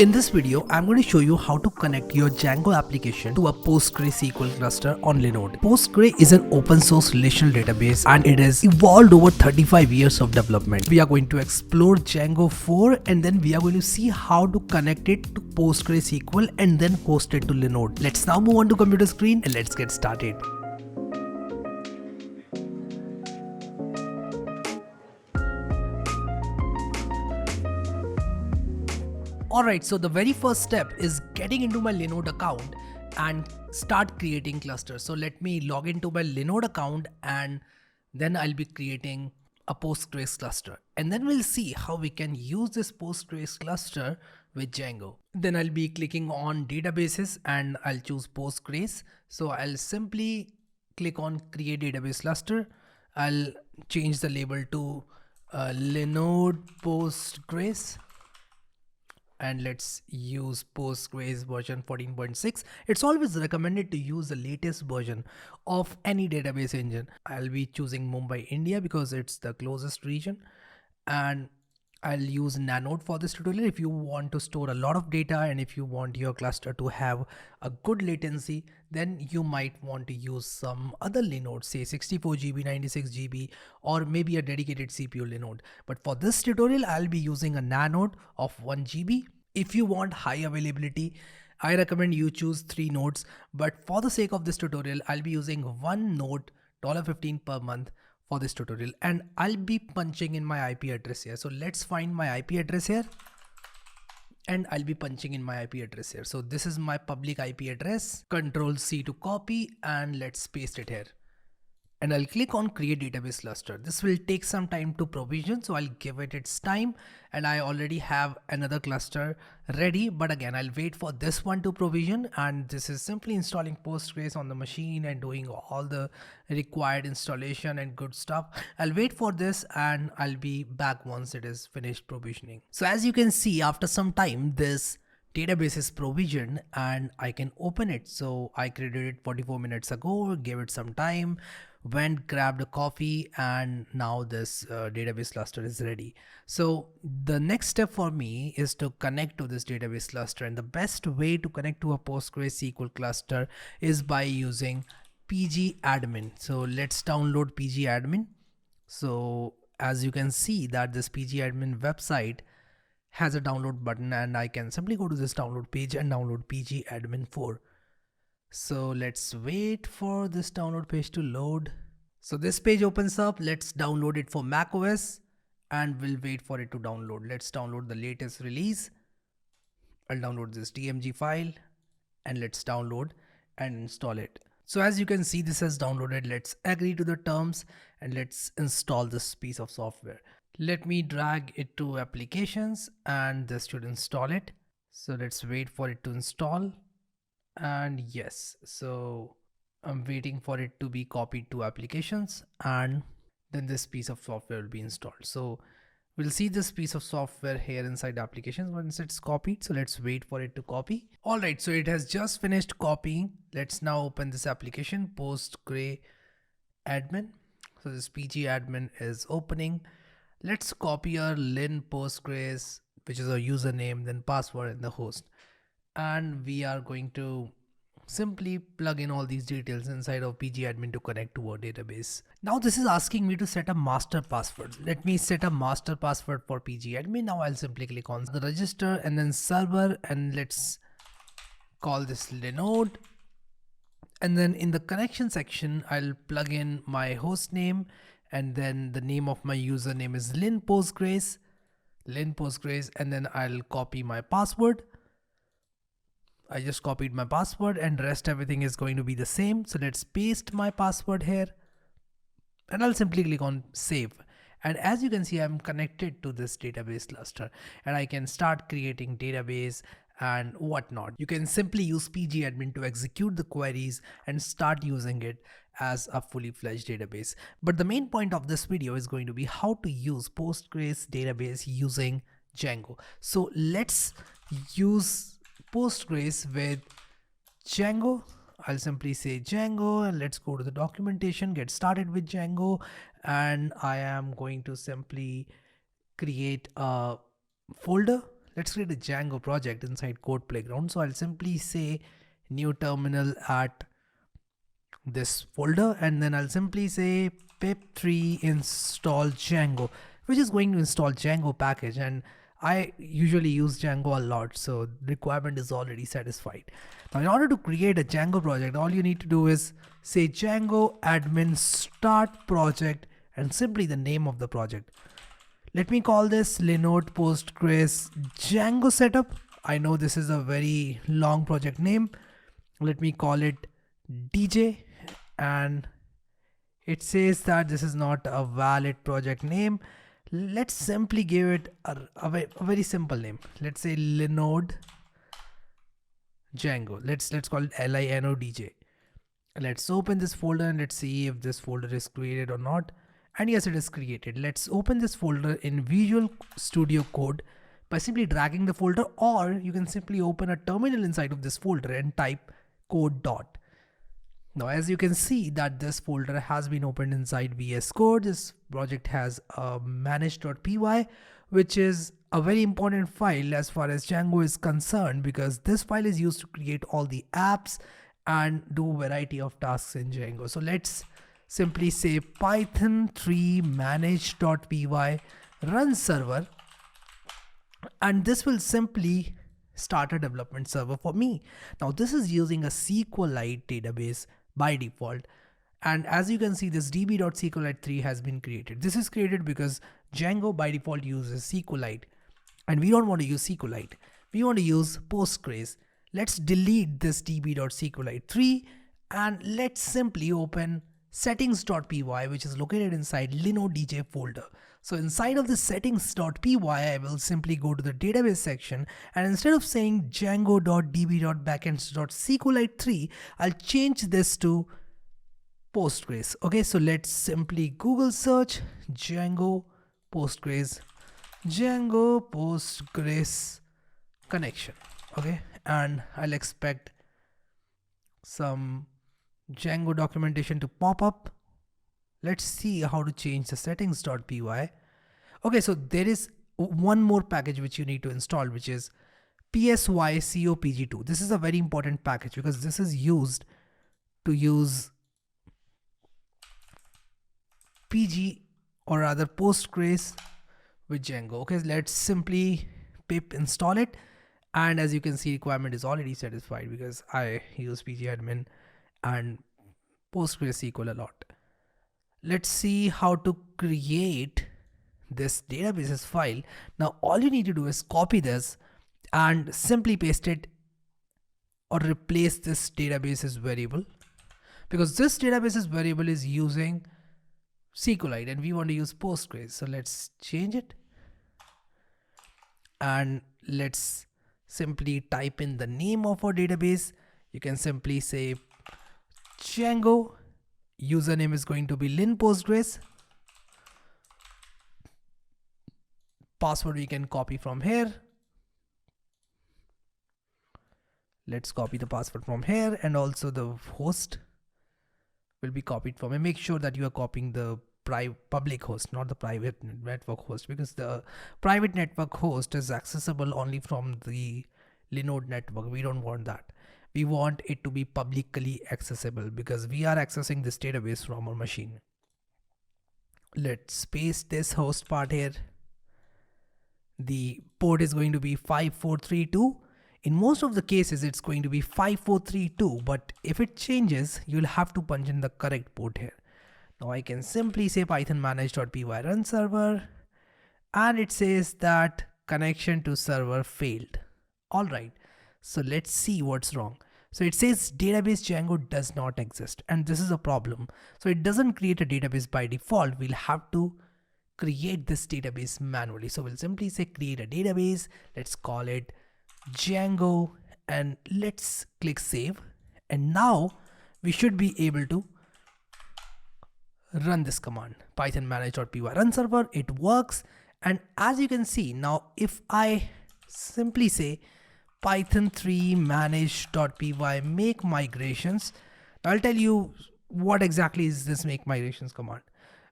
In this video, I'm going to show you how to connect your Django application to a PostgreSQL cluster on Linode. Postgre is an open source relational database and it has evolved over 35 years of development. We are going to explore Django 4 and then we are going to see how to connect it to PostgreSQL and then host it to Linode. Let's now move on to computer screen and let's get started. Alright, so the very first step is getting into my Linode account and start creating clusters. So let me log into my Linode account and then I'll be creating a Postgres cluster. And then we'll see how we can use this Postgres cluster with Django. Then I'll be clicking on databases and I'll choose Postgres. So I'll simply click on create database cluster. I'll change the label to Linode Postgres. And let's use Postgres version 14.6. It's always recommended to use the latest version of any database engine. I'll be choosing Mumbai, India because it's the closest region. And I'll use Linode for this tutorial. If you want to store a lot of data and if you want your cluster to have a good latency, then you might want to use some other Linode, say 64 GB, 96 GB, or maybe a dedicated CPU Linode. But for this tutorial, I'll be using a Linode of 1 GB. If you want high availability, I recommend you choose 3 nodes. But for the sake of this tutorial, I'll be using one node, $15 per month for this tutorial, and I'll be punching in my IP address here. So let's find my IP address here and I'll be punching in my IP address here. So this is my public IP address. Control C to copy and let's paste it here. And I'll click on create database cluster. This will take some time to provision, so I'll give it its time. And I already have another cluster ready, but again, I'll wait for this one to provision. And this is simply installing Postgres on the machine and doing all the required installation and good stuff. I'll wait for this and I'll be back once it is finished provisioning. So as you can see, after some time, this database is provisioned and I can open it. So I created it 44 minutes ago, gave it some time, went, grabbed a coffee, and now this database cluster is ready. So the next step for me is to connect to this database cluster, and the best way to connect to a PostgreSQL cluster is by using PGAdmin. So let's download PGAdmin. So as you can see that this PGAdmin website has a download button and I can simply go to this download page and download PGAdmin 4. So let's wait for this download page to load. So this page opens up. Let's download it for macOS and we'll wait for it to download. Let's download the latest release. I'll download this DMG file and let's download and install it. So as you can see, this has downloaded. Let's agree to the terms and let's install this piece of software. Let me drag it to applications and this should install it. So let's wait for it to install. And yes, so I'm waiting for it to be copied to applications and then this piece of software will be installed. So we'll see this piece of software here inside applications once it's copied. So let's wait for it to copy. All right, so it has just finished copying. Let's now open this application, PostgreSQL admin. So this PGAdmin is opening. Let's copy our lin postgres, which is our username, then password and the host. And we are going to simply plug in all these details inside of PGAdmin to connect to our database. Now this is asking me to set a master password. Let me set a master password for PGAdmin. Now I'll simply click on the register and then server and let's call this Linode. And then in the connection section, I'll plug in my host name and then the name of my username is lin postgres, and then I'll copy my password. I just copied my password and rest everything is going to be the same. So let's paste my password here and I'll simply click on save. And as you can see, I'm connected to this database cluster and I can start creating database and whatnot. You can simply use PGAdmin to execute the queries and start using it as a fully fledged database. But the main point of this video is going to be how to use Postgres database using Django. So let's use Postgres with Django. I'll simply say Django and let's go to the documentation, get started with Django. And I am going to simply create a folder. let's create a Django project inside code playground. So I'll simply say new terminal at this folder, and then I'll simply say pip3 install Django, which is going to install Django package. And I usually use Django a lot, so the requirement is already satisfied. Now in order to create a Django project, all you need to do is say Django admin start project and simply the name of the project. Let me call this Linode Postgres Django setup. I know this is a very long project name. Let me call it DJ, and it says that this is not a valid project name. Let's simply give it a very simple name. Let's say Linode Django. Let's call it LINODJ. Let's open this folder and let's see if this folder is created or not. And yes, it is created. Let's open this folder in Visual Studio Code by simply dragging the folder, or you can simply open a terminal inside of this folder and type code dot. Now, as you can see that this folder has been opened inside VS Code. This project has a manage.py, which is a very important file as far as Django is concerned, because this file is used to create all the apps and do a variety of tasks in Django. So let's simply say python3 manage.py run server, and this will simply start a development server for me. Now this is using a SQLite database by default, and as you can see, this db.sqlite3 has been created. This is created because Django by default uses SQLite, and we don't want to use SQLite. We want to use Postgres. Let's delete this db.sqlite3 and let's simply open settings.py, which is located inside linodj folder. So inside of the settings.py, I will simply go to the database section, and instead of saying django.db.backends.sqlite3, I'll change this to Postgres. Okay, so let's simply Google search Django Postgres connection. Okay, and I'll expect some Django documentation to pop up. Let's see how to change the settings.py. Okay, so there is one more package which you need to install, which is psycopg2. This is a very important package because this is used to use PG, or rather Postgres, with Django. Okay, let's simply pip install it, and as you can see, requirement is already satisfied because I use PGAdmin and PostgreSQL a lot. Let's see how to create this databases file. Now all you need to do is copy this and simply paste it, or replace this databases variable, because this databases variable is using SQLite and we want to use Postgres. So let's change it, and let's simply type in the name of our database. You can simply say Django. Username is going to be linpostgres. Password we can copy from here. Let's copy the password from here, and also the host will be copied from here. Make sure that you are copying the public host, not the private network host, because the private network host is accessible only from the Linode network. We don't want that. We want it to be publicly accessible because we are accessing this database from our machine. Let's paste this host part here. The port is going to be 5432. In most of the cases, it's going to be 5432, but if it changes, you'll have to punch in the correct port here. Now I can simply say python manage.py run server, and it says that connection to server failed. All right, so let's see what's wrong. So it says database Django does not exist, and this is a problem. So it doesn't create a database by default. We'll have to create this database manually. So we'll simply say create a database. Let's call it Django, and let's click save. And now we should be able to run this command, python manage.py run server. It works. And as you can see, now if I simply say python3 manage.py make migrations, I'll tell you what exactly is this make migrations command.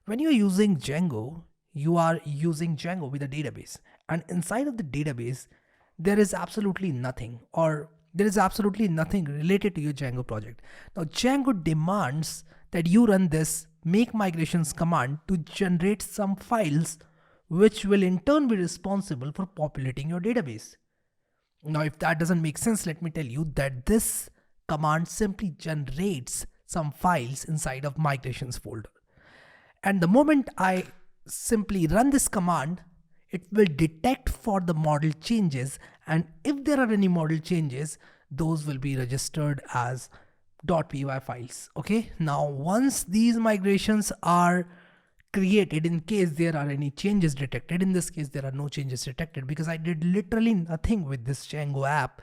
When you're using Django, you are using Django with a database, and inside of the database there is absolutely nothing, or there is absolutely nothing related to your Django project. Now Django demands that you run this make migrations command to generate some files which will in turn be responsible for populating your database. Now, if that doesn't make sense, let me tell you that this command simply generates some files inside of migrations folder. And the moment I simply run this command, it will detect for the model changes. And if there are any model changes, those will be registered as .py files. Okay. Now, once these migrations are created, in case there are any changes detected, in this case there are no changes detected because I did literally nothing with this Django app.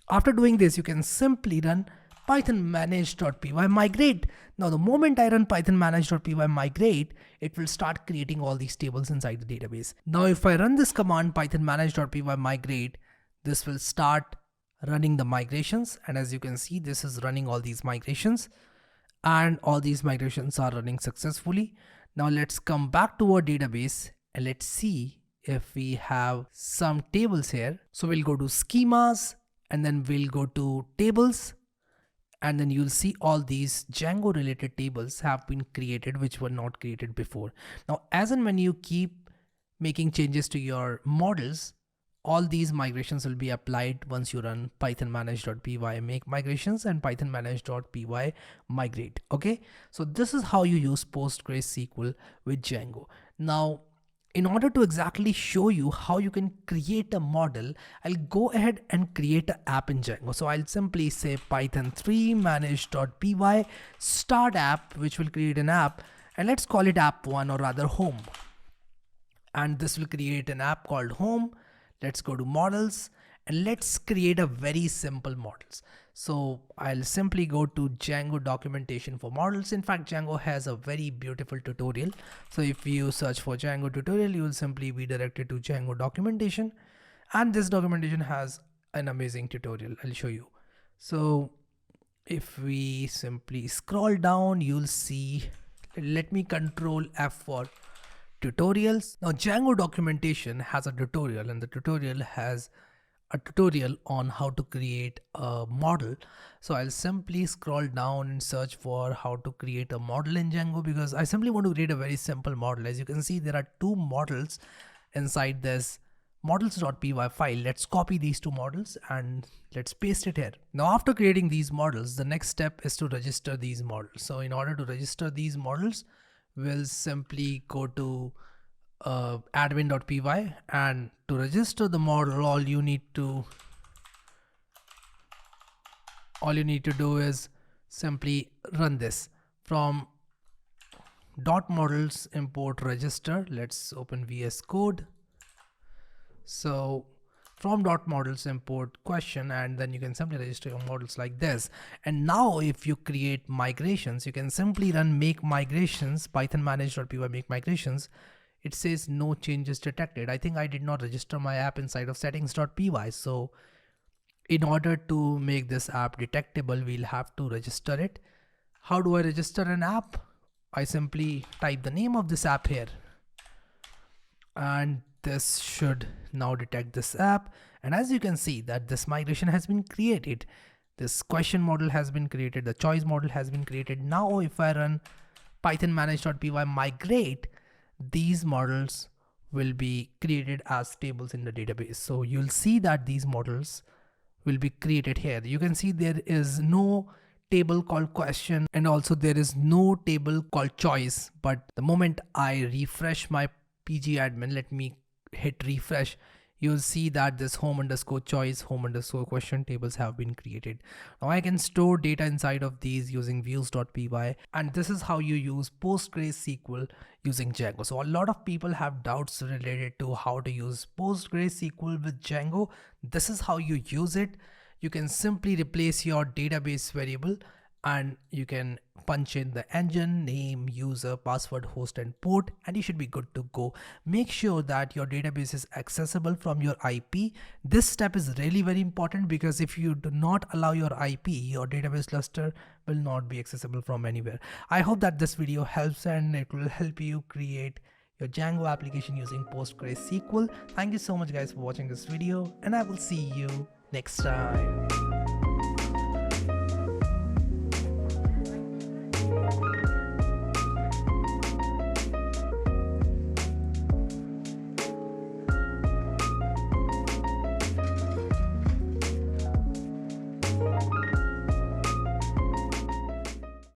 After doing this, you can simply run python manage.py migrate. Now the moment I run python manage.py migrate, it will start creating all these tables inside the database. Now if I run this command python manage.py migrate, this will start running the migrations, and as you can see, this is running all these migrations, and all these migrations are running successfully. Now let's come back to our database and let's see if we have some tables here. So we'll go to schemas and then we'll go to tables, and then you'll see all these Django related tables have been created which were not created before. Now as and when you keep making changes to your models, all these migrations will be applied once you run python manage.py make migrations and python manage.py migrate. Okay, so this is how you use PostgreSQL with Django. Now, in order to exactly show you how you can create a model, I'll go ahead and create an app in Django. So I'll simply say python3 manage.py start app, which will create an app, and let's call it app1, or rather home. And this will create an app called home. Let's go to models and let's create a very simple models. So I'll simply go to Django documentation for models. In fact, Django has a very beautiful tutorial. So if you search for Django tutorial, you will simply be directed to Django documentation. And this documentation has an amazing tutorial. I'll show you. So if we simply scroll down, you'll see, let me control F for tutorials. Now Django documentation has a tutorial, and the tutorial has a tutorial on how to create a model. So I'll simply scroll down and search for how to create a model in Django, because I simply want to create a very simple model. As you can see, there are two models inside this models.py file. Let's copy these two models and let's paste it here. Now after creating these models, the next step is to register these models. So in order to register these models, we'll simply go to admin.py, and to register the model, all you need to do is simply run this from .models import register. Let's open VS Code. So from .models import question, and then you can simply register your models like this. And now if you create migrations, you can simply run make migrations, python manage.py make migrations. It says no changes detected. I think I did not register my app inside of settings.py. So in order to make this app detectable, we'll have to register it. How do I register an app? I simply type the name of this app here, and this should now detect this app. And as you can see that this migration has been created, this question model has been created, the choice model has been created. Now if I run python manage.py migrate, these models will be created as tables in the database. So you'll see that these models will be created here. You can see there is no table called question, and also there is no table called choice. But the moment I refresh my PGAdmin, let me hit refresh, you'll see that this home underscore choice, home underscore question tables have been created. Now I can store data inside of these using views.py, and this is how you use PostgreSQL using Django. So a lot of people have doubts related to how to use PostgreSQL with Django. This is how you use it. You can simply replace your database variable, and you can punch in the engine, name, user, password, host, and port, and you should be good to go. Make sure that your database is accessible from your IP. This step is really very important, because if you do not allow your IP, your database cluster will not be accessible from anywhere. I hope that this video helps and it will help you create your Django application using PostgreSQL. Thank you so much guys for watching this video, and I will see you next time.